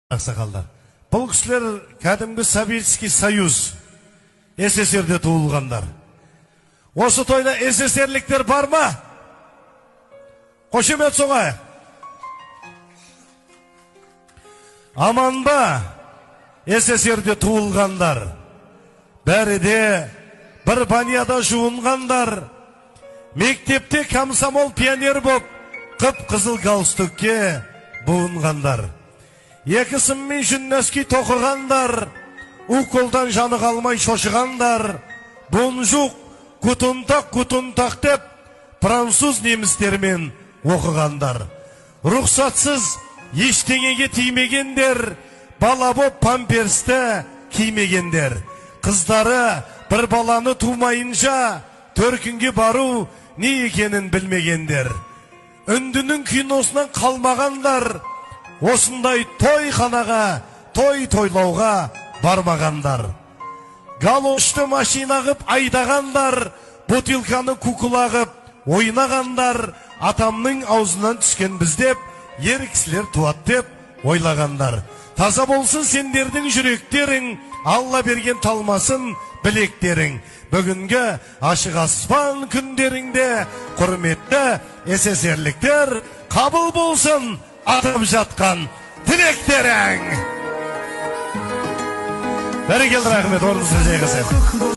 Ақсақалдар. Бұл кісілер кәдімгі Советский Союз, СССРде туылғандар. Осы тойда СССРліктер бар ма? Қошемет соғайық. Аман ба? СССРде туылғандар. Бәрі де бір банияда жуынғандар. Мектепте комсомол пионер боп, қып-қызыл галстукке буынғандар. Екі сыммен жүннәски тоқығандар, уколдан жаны қалмай шошығандар, бұнжуқ, құтынтақ деп, француз немістермен оқығандар. Рұқсатсыз ештеңеге тимегендер, бала боп памперсті кимегендер. Қыздары бір баланы тумайынша, төркінге бару не екенін білмегендер. Үндінің киносынан қалмағандар, осындай тойханаға, тойлауға бармағандар. Галошты машина қып айдағандар, бутылканы кукулағып ойнағандар, атамның аузынан түскен біздеп, ер кісілер туат деп ойлағандар. Таза болсын сендердің жүректерің, Алла берген талмасын білектерің. Бүгінгі ашық аспан күндеріңде құрметті СССРліктер қабыл болсын атып жатқан тілектерің. Бәрекелді, рахмет, орныңызға жайғасыңыз.